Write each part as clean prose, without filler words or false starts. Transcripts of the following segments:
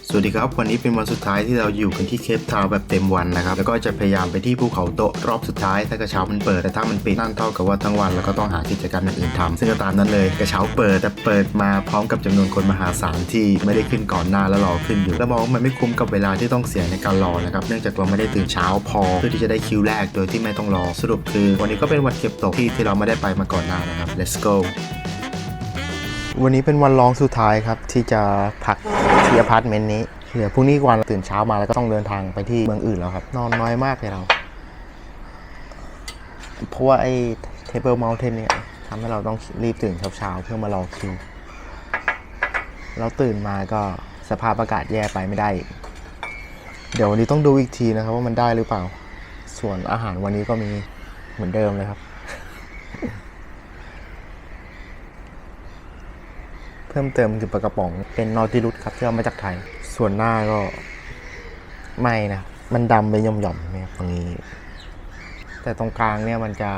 สวัสดีครับวันนี้เป็นวันสุดท้ายที่เราอยู่กันที่เคปทาวน์แบบเต็มวันนะครับแล้วก็จะพยายามไปที่ภูเขาโตะรอบสุดท้ายถ้ากระเช้ามันเปิดแต่ถ้ามันปิดนั่นเท่ากับว่าทั้งวันแล้วก็ต้องหากิจกรรมอื่นทำซึ่งก็ตามนั้นเลยกระเช้าเปิดแต่เปิดมาพร้อมกับจำนวนคนมหาศาลที่ไม่ได้ขึ้นก่อนหน้าแล้วรอขึ้นอยู่แล้วมองว่ามันไม่คุ้มกับเวลาที่ต้องเสียในการรอนะครับเนื่องจากเราไม่ได้ตื่นเช้าพอเพื่อที่จะได้คิวแรกโดยที่ไม่ต้องรอสรุปคือวันนี้ก็เป็นวันเก็บตกที่เราไม่ได้ไปมาก่อนหน้านะครับ let's go วันนี้เป็นวันรองสุดท้ายครับที่จะพักที่อพาร์ตเมนต์นี้เดี๋ยวพรุ่งนี้วันตื่นเช้ามาแล้วก็ต้องเดินทางไปที่เมืองอื่นแล้วครับนอนน้อยมากเลยเราเพราะว่าไอ้ Table Mountain เนี่ยทำให้เราต้องรีบตื่นเช้าเพื่อมารอคิวแล้วตื่นมาก็สภาพอากาศแย่ไปไม่ได้เดี๋ยววันนี้ต้องดูอีกทีนะครับว่ามันได้หรือเปล่าส่วนอาหารวันนี้ก็มีเหมือนเดิมเลยครับเพิ่มเติมคือปลากระป๋องเป็นนอติลุสครับที่เอามาจากไทยส่วนหน้าก็ไม่นะมันดำไปหย่อมๆเนี่ยตรงนี้แต่ตรงกลางเนี่ยมันจะ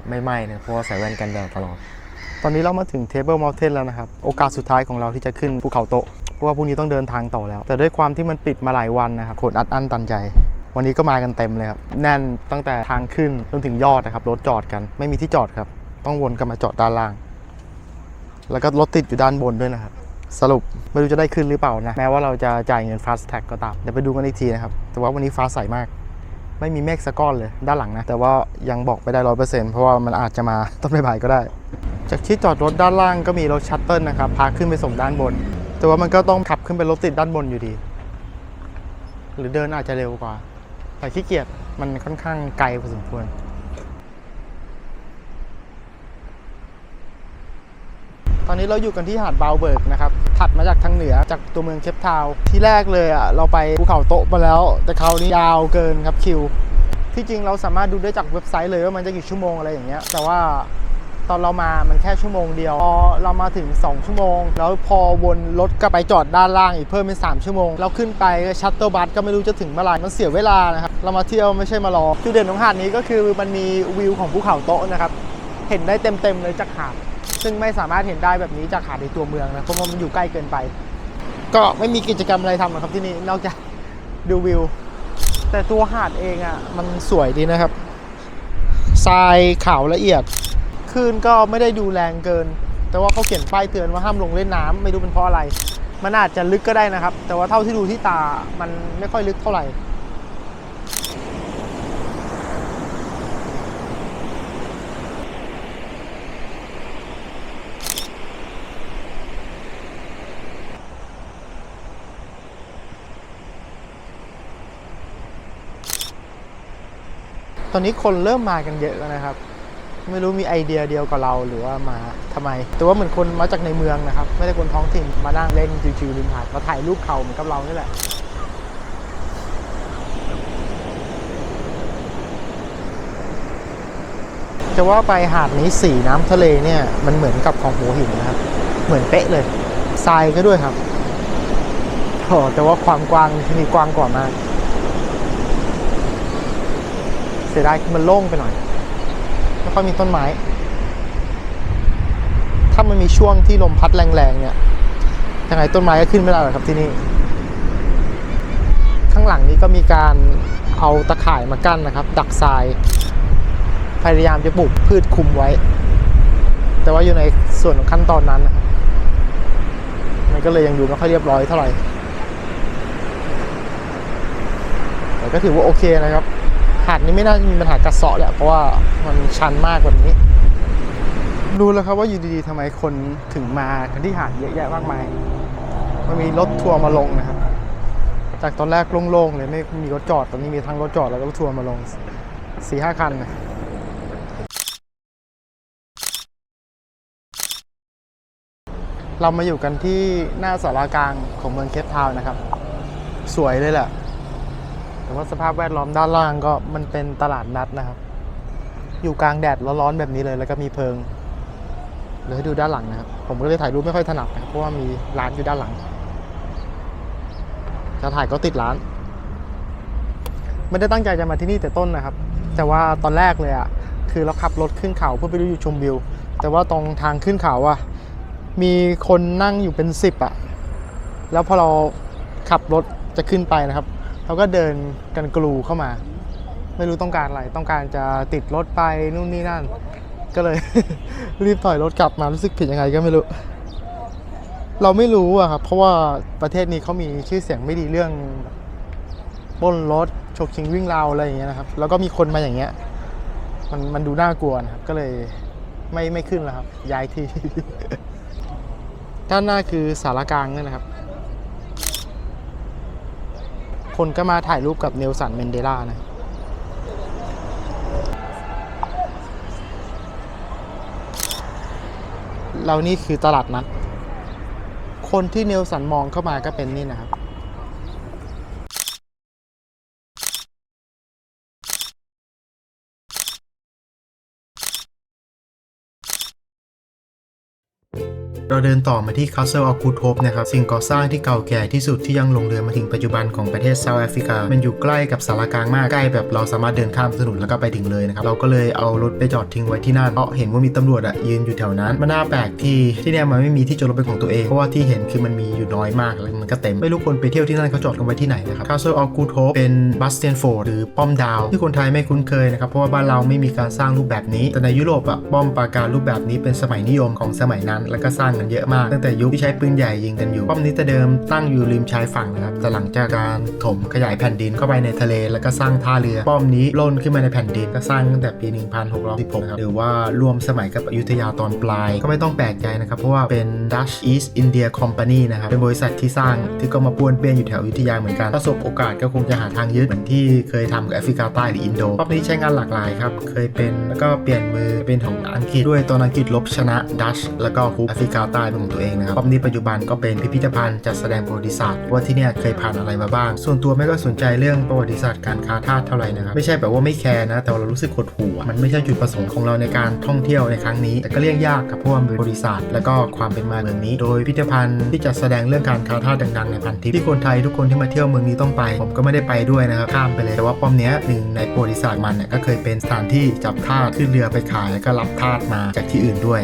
ไม่ไหม้นะเพราะว่าใส่แว่นกันแดดตลอดตอนนี้เรามาถึง Table Mountain แล้วนะครับโอกาสสุดท้ายของเราที่จะขึ้นภูเขาโตะเพราะว่าพรุ่งนี้ต้องเดินทางต่อแล้วแต่ด้วยความที่มันปิดมาหลายวันนะครับคนอัดอั้นตันใจวันนี้ก็มากันเต็มเลยครับแน่นตั้งแต่ทางขึ้นจนถึงยอดนะครับรถจอดกันไม่มีที่จอดครับต้องวนกลับมาจอดด้านล่างแล้วก็รถติดอยู่ด้านบนด้วยนะครับสรุปไม่รู้จะได้ขึ้นหรือเปล่านะแม้ว่าเราจะจ่ายเงิน Fast Tag ก็ตามเดี๋ยวไปดูกันอีกทีนะครับแต่ว่าวันนี้ฟ้าใสมากไม่มีเมฆสักก้อนเลยด้านหลังนะแต่ว่ายังบอกไม่ได้ 100% เพราะว่ามันอาจจะมาต้นบ่ายก็ได้จากที่จอดรถด้านล่างก็มีรถชัตเติลนะครับพาขึ้นไปส่งด้านบนแต่ว่ามันก็ต้องขับขึ้นไปรถติดด้านบนอยู่ดีหรือเดินอาจจะเร็วกว่าแต่ขี้เกียจมันค่อนข้างไกลพอสมควรตอนนี้เราอยู่กันที่หาดบาวเบิร์กนะครับถัดมาจากทางเหนือจากตัวเมืองเคปทาวน์ที่แรกเลยเราไปภูเขาโตะมาแล้วแต่คราวนี้ยาวเกินครับคิวที่จริงเราสามารถดูได้จากเว็บไซต์เลยว่ามันจะกี่ชั่วโมงอะไรอย่างเงี้ยแต่ว่าตอนเรามามันแค่ชั่วโมงเดียวพอเรามาถึง2ชั่วโมงแล้วพอวนรถกลับไปจอดด้านล่างอีกเพิ่มเป็น3ชั่วโมงเราขึ้นไปชัตเตอร์บัสก็ไม่รู้จะถึงเมื่อไหร่มันเสียเวลานะครับเรามาเที่ยวไม่ใช่มารอจุดเด่นของหาดนี้ก็คือมันมีวิวของภูเขาโตะนะครับเห็นได้เต็มเลยจากหาดซึ่งไม่สามารถเห็นได้แบบนี้จากหาดในตัวเมืองนะเพราะว่ามันอยู่ใกล้เกินไปก็ไม่มีกิจกรรมอะไรทำนะครับที่นี่นอกจากดูวิวแต่ตัวหาดเองมันสวยดีนะครับทรายขาวละเอียดคลื่นก็ไม่ได้ดูแรงเกินแต่ว่าเขาเขียนป้ายเตือนว่าห้ามลงเล่นน้ำไม่รู้เป็นเพราะอะไรมันอาจจะลึกก็ได้นะครับแต่ว่าเท่าที่ดูที่ตามันไม่ค่อยลึกเท่าไหร่ตอนนี้คนเริ่มมากันเยอะแล้วนะครับไม่รู้มีไอเดียเดียวกับเราหรือว่ามาทำไมแต่ว่าเหมือนคนมาจากในเมืองนะครับไม่ได้คนท้องถิ่นมานั่งเล่นชิวๆริมหาดมาถ่ายรูปเขาเหมือนกับเรานี่แหละจะว่าไปหาดนี้สีน้ำทะเลเนี่ยมันเหมือนกับของหัวหินนะครับเหมือนเป๊ะเลยทรายก็ด้วยครับแต่ว่าความกว้างที่นี่กว้างกว่ามากเสียดายคือมันโล่งไปหน่อยไม่ค่อยมีต้นไม้ถ้ามันมีช่วงที่ลมพัดแรงๆเนี่ยยังไงต้นไม้ก็ขึ้นไม่ได้หรอกครับที่นี่ข้างหลังนี้ก็มีการเอาตะข่ายมากั้นนะครับดักทรายพยายามจะปลูกพืชคุมไว้แต่ว่าอยู่ในส่วนของขั้นตอนนั้นนะครับมันก็เลยยังดูไม่ค่อยเรียบร้อยเท่าไหร่แต่ก็ถือว่าโอเคนะครับหาดนี้ไม่น่าจะมีปัญหากัดเซาะแหละเพราะว่ามันชันมากกว่านี้รู้แล้วครับว่าอยู่ดีๆทำไมคนถึงมากันที่หาดเยอะแยะมากมายมันมีรถทัวร์มาลงนะครับจากตอนแรกโล่งๆเลยไม่มีรถจอดตอนนี้มีทั้งรถจอดแล้วก็รถทัวร์มาลง 4-5 คันนะเรามาอยู่กันที่หน้าศาลากลางของเมืองเคปทาวน์นะครับสวยเลยแหละแต่ว่าสภาพแวดล้อมด้านล่างก็มันเป็นตลาดนัดนะครับอยู่กลางแดดร้อนๆแบบนี้เลยแล้วก็มีเพิงเดี๋ยวให้ดูด้านหลังนะครับผมก็เลยถ่ายรูปไม่ค่อยถนัดนะเพราะว่ามีร้านอยู่ด้านหลังจะถ่ายก็ติดร้านไม่ได้ตั้งใจจะมาที่นี่แต่ต้นนะครับแต่ว่าตอนแรกเลยคือเราขับรถขึ้นเขาเพื่อไปดูชมวิวแต่ว่าตรงทางขึ้นเขามีคนนั่งอยู่เป็น10แล้วพอเรา ขับรถจะขึ้นไปนะครับเขาก็เดินกันกลูเข้ามา ไม่รู้ต้องการอะไรต้องการจะติดรถไปนู่นนี่นั่นก็เลย รีบถอยรถกลับมารู้สึกผิดยังไงก็ไม่รู้เราไม่รู้อะครับเพราะว่าประเทศนี้เขามีชื่อเสียงไม่ดีเรื่องปล้นรถฉกชิงวิ่งราวอะไรอย่างเงี้ยนะครับแล้วก็มีคนมาอย่างเงี้ยมันดูน่ากลัวนะครับก็เลยไม่ขึ้นแล้วครับย้ายที่ ด้านหน้าคือสารกลางนี่นะครับคนก็มาถ่ายรูปกับเนลสันเมนเดลานะเรานี่คือตลาดนัดคนที่เนลสันมองเข้ามาก็เป็นนี่นะครับเราเดินต่อมาที่ Castle of Good Hope นะครับสิ่งก่อสร้างที่เก่าแก่ที่สุดที่ยังหลงเหลือมาถึงปัจจุบันของประเทศเซาท์แอฟริกามันอยู่ใกล้กับสารกลางมากใกล้แบบเราสามารถเดินข้ามถนนแล้วก็ไปถึงเลยนะครับเราก็เลยเอารถไปจอดทิ้งไว้ที่นั่นเพราะเห็นว่ามีตำรวจยืนอยู่แถวนั้นมันน่าแปลกที่เนี่ยมันไม่มีที่จอดรถเป็นของตัวเองเพราะว่าที่เห็นคือมันมีอยู่น้อยมากแล้วมันก็เต็มไม่รู้คนไปเที่ยวที่นั่นเขาจอดกันไว้ที่ไหนนะครับ Castle of Good Hope เป็น Bastion Fort หรือป้อมดาวที่คนไทยไม่คุ้นเคยนะครับเพราะว่าบ้านเราไม่มีการสร้างรูปแบบนี้แต่ในยุโรปป้อมปราการรูปแบบนี้เป็นสมัยนิยมของสมัยนั้นแล้วก็สร้างกันเยอะมากตั้งแต่ยุคที่ใช้ปืนใหญ่ยิงกันอยู่ป้อมนี้แต่เดิมตั้งอยู่ริมชายฝั่งนะครับแต่หลังจากการถมขยายแผ่นดินเข้าไปในทะเลแล้วก็สร้างท่าเรือป้อมนี้ล่นขึ้นมาในแผ่นดินก็สร้างตั้งแต่ปี 1616 ครับหรือว่ารวมสมัยกับอยุธยาตอนปลายก็ไม่ต้องแปลกใจนะครับเพราะว่าเป็น Dutch East India Company นะครับเป็นบริษัทที่สร้างที่ก็มาป้วนเปี้ยนอยู่แถวอยุธยาเหมือนกันถ้าสบโอกาสก็คงจะหาทางยึดเหมือนที่เคยทำกับแอฟริกาใต้หรืออินโดป้อมนี้ใช้งานหลากหลายครับเคยเป็นแล้วก็เปลี่ยนมือเป็นของอังกฤษด้วยตอนอังกฤษลบชนะดัชแล้วก็คุกแอฟริกาใต้เป็นของตัวเองนะครับป้อมนี้ปัจจุบันก็เป็นพิพิธภัณฑ์จัดแสดงประวัติศาสตร์ว่าที่เนี่ยเคยผ่านอะไรมาบ้างส่วนตัวไม่ก็สนใจเรื่องประวัติศาสตร์การค้าทาสเท่าไหร่นะครับไม่ใช่แบบว่าไม่แคร์นะแต่เรารู้สึกหดหู่มันไม่ใช่จุดประสงค์ของเราในการท่องเที่ยวในครั้งนี้แต่ก็เลี่ยงยากกับเพราะว่าประวัติศาสตร์และก็ความเป็นมาเมืองนี้โดยพิพิธภัณฑ์ที่จัดแสดงเรื่องการค้าทาสดังๆในพันทิปที่คนไทยทุกคนที่มาเที่ยวเมืองนี้ต้องไปผมก็ไม่ได้ไปด้วยนะครับข้ามไปเลยแต่ว่าป้อมนี้หนึ่งในประวัติศาสตร์มันเนี่ยก็เคยเป็นสถานที่จับทาสขึ้นเรือไปขายแล้วก็รับทาสมาจากที่อื่นด้วย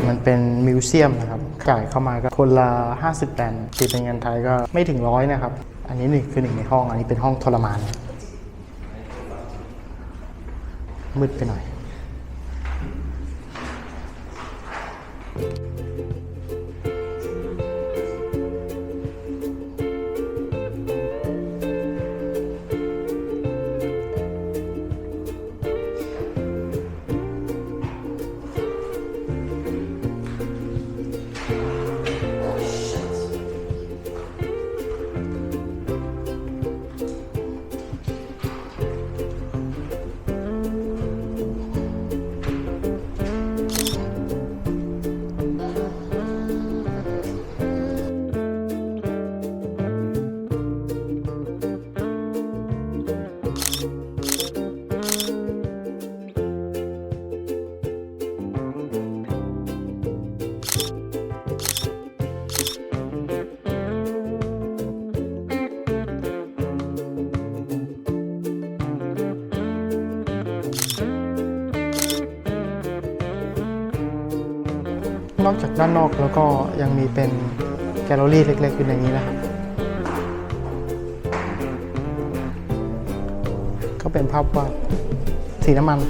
มันเป็นมิวเซียมนะครับจ่ายเข้ามาก็คนละ50 แดนตีเป็นเงินไทยก็ไม่ถึง100นะครับอันนี้คือหนึ่งในห้องอันนี้เป็นห้องทรมานมืดไปหน่อยนอกจากด้านนอกแล้วก็ยังมีเป็นแกลเลอรี่เล็กๆอยู่ในนี้นะครับก็เป็นภาพวาดสีน้ำมัน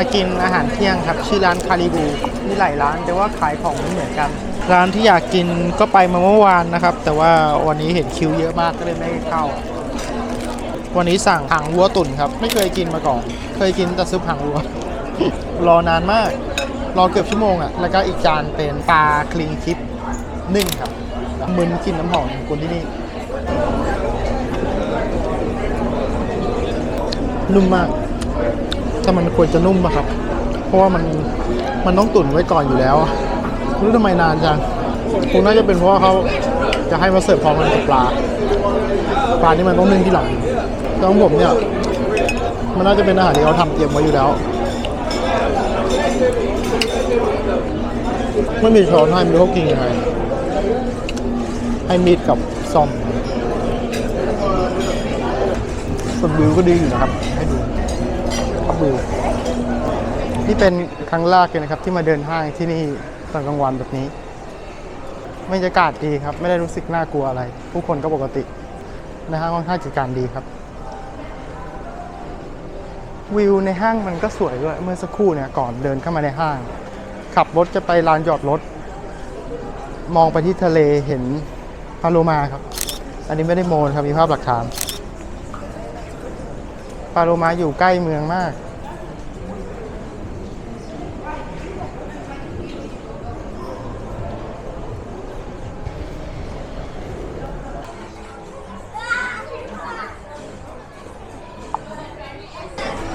มากินอาหารเที่ยงครับชื่อร้านคาริบูมีหลายร้านแต่ว่าขายของไม่เหมือนกันร้านที่อยากกินก็ไปมาเมื่อวานนะครับแต่ว่าวันนี้เห็นคิวเยอะมากก็เลยไม่เข้าวันนี้สั่งหางวัวตุ๋นครับไม่เคยกินมาก่อนเคยกินแต่ซุปหางวัว รอนานมากรอเกือบชั่วโมงอ่ะแล้วก็อีกจานเป็นปลาคลีนชิปนึ่งครับมึนกินน้ำหอมของคนที่นี่นุ่มมากแต่มันควรจะนุ่มป่ะครับเพราะว่ามันต้องตุ๋นไว้ก่อนอยู่แล้วไม่รู้ทำไมนานจังคงน่าจะเป็นเพราะว่าเขาจะให้มาเสิร์ฟพร้อมกันกับปลานี่มันต้องนึ่งที่หลังแล้วของผมเนี่ย มันน่าจะเป็นอาหารที่เขาทำเตรียมไว้อยู่แล้ว ไม่มีช้อนให้ไม่รู้เขากินยังไงให้มีดกับซ่อมส่วนวิวก็ดีอยู่นะครับให้ดูครับวิวนี่เป็นครั้งแรกเลยนะครับที่มาเดินห้างที่นี่ตอนกลางวันแบบนี้บรรยากาศดีครับไม่ได้รู้สึกน่ากลัวอะไร ผู้คนก็ปกตินะฮะค่อนข้างจัดการดีครับวิวในห้างมันก็สวยด้วยเมื่อสักครู่เนี่ยก่อนเดินเข้ามาในห้างขับรถจะไปลานจอดรถมองไปที่ทะเลเห็นปลาโลมาครับอันนี้ไม่ได้โมครับมีภาพหลักฐานปลาโลมาอยู่ใกล้เมืองมาก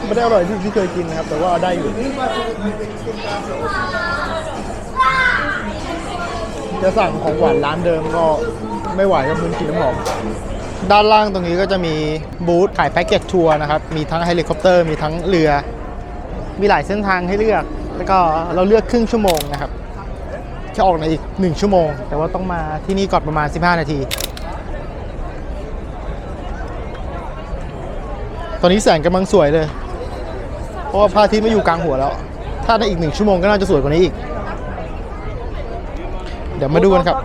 ไม่ได้อร่อยที่เคยกินนะครับแต่ว่าได้อยู่จะสั่งของหวานร้านเดิมก็ไม่ไหวกับพื้นกินน้ำหอมด้านล่างตรงนี้ก็จะมีบูธขายแพ็กเกจทัวร์นะครับมีทั้งเฮลิคอปเตอร์มีทั้งเรือมีหลายเส้นทางให้เลือกแล้วก็เราเลือกครึ่งชั่วโมงนะครับจะออกในอีก1ชั่วโมงแต่ว่าต้องมาที่นี่ก่อนประมาณ15นาทีตอนนี้แสงกำลังสวยเลยเพราะว่าพระอาทิตย์ไม่อยู่กลางหัวแล้วถ้าในอีก1ชั่วโมงก็น่าจะสวยกว่านี้อีกเดี๋ยวมาดูกันครับ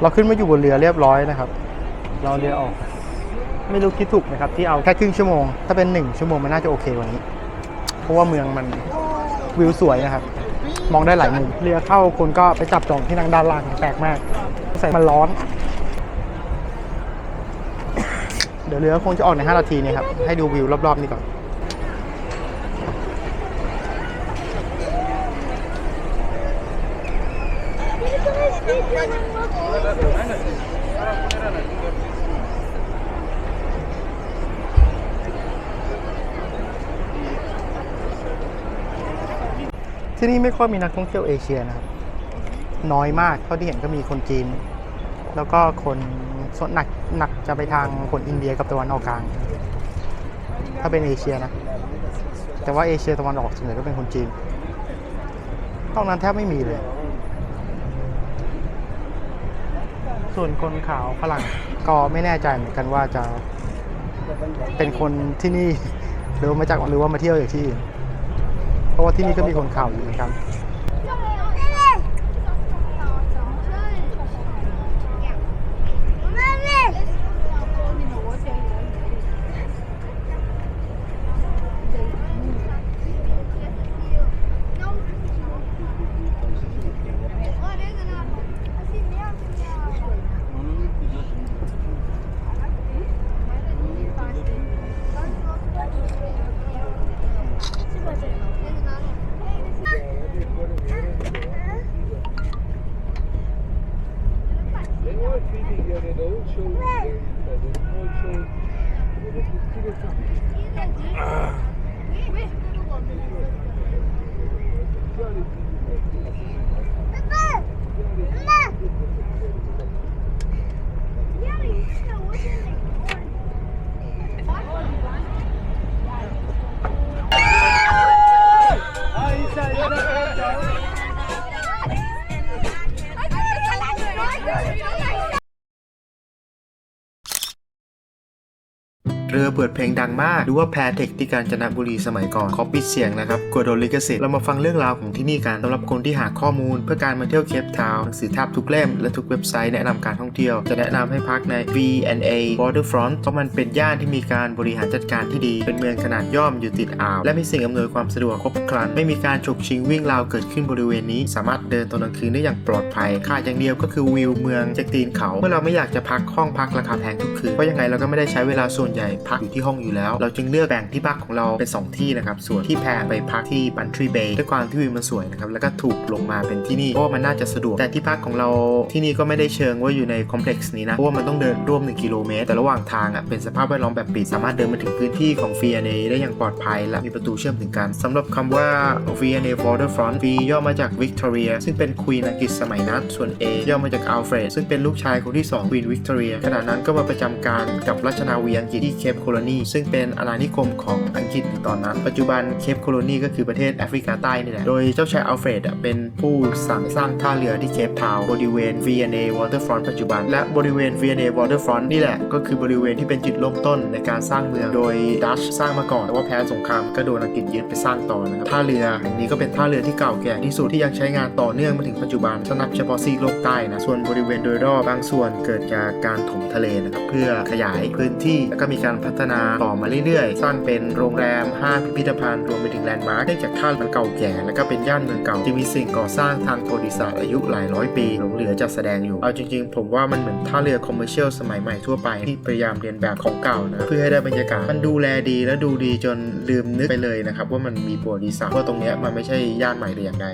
เราขึ้นมาอยู่บนเรือเรียบร้อยนะครับ เราเรือออก ไม่รู้คิดถูกไหมครับที่เอาแค่ครึ่งชั่วโมงถ้าเป็น1ชั่วโมงมันน่าจะโอเคกว่านี้ เพราะว่าเมืองมันวิวสวยนะครับ มองได้หลายมุมเรือเข้าคนก็ไปจับจองที่นั่งด้านล่างแปลกมากใส่มันร้อน เดี๋ยวเรือคงจะออกใน5 นาทีเนี่ยครับให้ดูวิวรอบๆนี่ก่อน ที่นี่ไม่ค่อยมีนักท่องเที่ยวเอเชียนะครับน้อยมากเท่าที่เห็นก็มีคนจีน แล้วก็คนส่วนหนักจะไปทางคนอินเดียกับตะวันออกกลาง ถ้าเป็นเอเชียนะ แต่ว่าเอเชียตะวันออกส่วนใหญ่ก็เป็นคนจีนนอกนั้นแทบไม่มีเลย ส่วนคนขาวฝรั่งก็ไม่แน่ใจเหมือนกันว่าจะเป็นคนที่นี่หรือว่ามาเที่ยวอย่างที่อื่นเพราะว่าที่นี่ก็มีคนขาวอยู่เหมือนกัน เรือเปิดเพลงดังมากหรือว่าแพเทคที่กาญจนบุรีสมัยก่อนขอปิดเสียงนะครับกลัวโดนลิขสิทธิ์เรามาฟังเรื่องราวของที่นี่กันสำหรับคนที่หาข้อมูลเพื่อการมาเที่ยวเคปทาวน์หนังสือแทบทุกเล่มและทุกเว็บไซต์แนะนำการท่องเที่ยวจะแนะนำให้พักใน V&A Waterfront เพราะมันเป็นย่านที่มีการบริหารจัดการที่ดีเป็นเมืองขนาดย่อมอยู่ติดอ่าวและมีสิ่งอำนวยความสะดวกครบครันไม่มีการฉกชิงวิ่งราวเกิดขึ้นบริเวณนี้สามารถเดินตอนกลางคืนได้อย่างปลอดภัยขาดอย่างเดียวก็คือวิวเมืองจากตีนเขาเมื่อเราไม่อยากจะพักห้องพักราคาแพงทุกคืนเพราะยังไงเราก็ไม่ได้ใช้เวลาส่วนใหญ่พักอยู่ที่ห้องอยู่แล้วเราจึงเลือกแบ่งที่พักของเราเป็น2ที่นะครับส่วนที่แพไปพักที่บันทรีเบย์ด้วยความที่วิวมันสวยนะครับแล้วก็ถูกลงมาเป็นที่นี่เพราะว่ามันน่าจะสะดวกแต่ที่พักของเราที่นี่ก็ไม่ได้เชิงว่าอยู่ในคอมเพล็กซ์นี้นะเพราะว่ามันต้องเดินร่วม1 กิโลเมตรแต่ระหว่างทางเป็นสภาพแวดล้อมแบบปิดสามารถเดินมาถึงพื้นที่ของ V&A ได้อย่างปลอดภัยและมีประตูเชื่อมถึงกันสำหรับคำว่า V&A Waterfront V ย่อมาจาก Victoria ซึ่งเป็นควีนอังกฤษสมัยนั้นส่วน A ย่อมาจาก Alfred ซึ่งเป็นลูกชายคนที่2 Queen Victoria ขณะนั้นก็มาประจำการกับราชนาวีอังกฤษที่เคปโคโลนีซึ่งเป็นอาณานิคมของอังกฤษในตอนนั้นปัจจุบันเคปโคโลนีก็คือประเทศแอฟริกาใต้นี่แหละโดยเจ้าชายอัลเฟรดเป็นผู้สร้างท่าเรือที่เคปทาวน์บริเวณ V&A Waterfront ปัจจุบันและบริเวณ V&A Waterfront นี่แหละก็คือบริเวณที่เป็นจุดเริ่มต้นในการสร้างเมืองโดยดัชสร้างมาก่อนแต่ว่าแพ้สงครามก็โดนอังกฤษยึดไปสร้างต่อนะครับท่าเรือแห่งนี้ก็เป็นท่าเรือที่เก่าแก่ที่สุดที่ยังใช้งานต่อเนื่องมาถึงปัจจุบันนับเฉพาะซีกโลกใต้นะส่วนบริเวณโดยรอบบางส่วนเกิดจากการถมทะเลนะครับเพื่อขยายพื้นที่แล้วก็มีการพัฒนาต่อมาเรื่อยๆสร้างเป็นโรงแรมห้างพิพิธภัณฑ์รวมไปถึงแลนด์มาร์คเนื่องจากท่ามันเก่าแก่และก็เป็นย่านเมืองเก่าที่มีสิ่งก่อสร้างทางประวัติศาสตร์อายุหลายร้อยปีหลงเหลือจัดแสดงอยู่เอาจริงๆผมว่ามันเหมือนท่าเรือคอมเมอร์เชียลสมัยใหม่ทั่วไปที่พยายามเรียนแบบของเก่านะเพื่อให้ได้บรรยากาศมันดูแลดีและดูดีจนลืมนึกไปเลยนะครับว่ามันมีประวัติศาสตร์ว่าตรงเนี้ยมันไม่ใช่ย่านใหม่แต่อย่างใด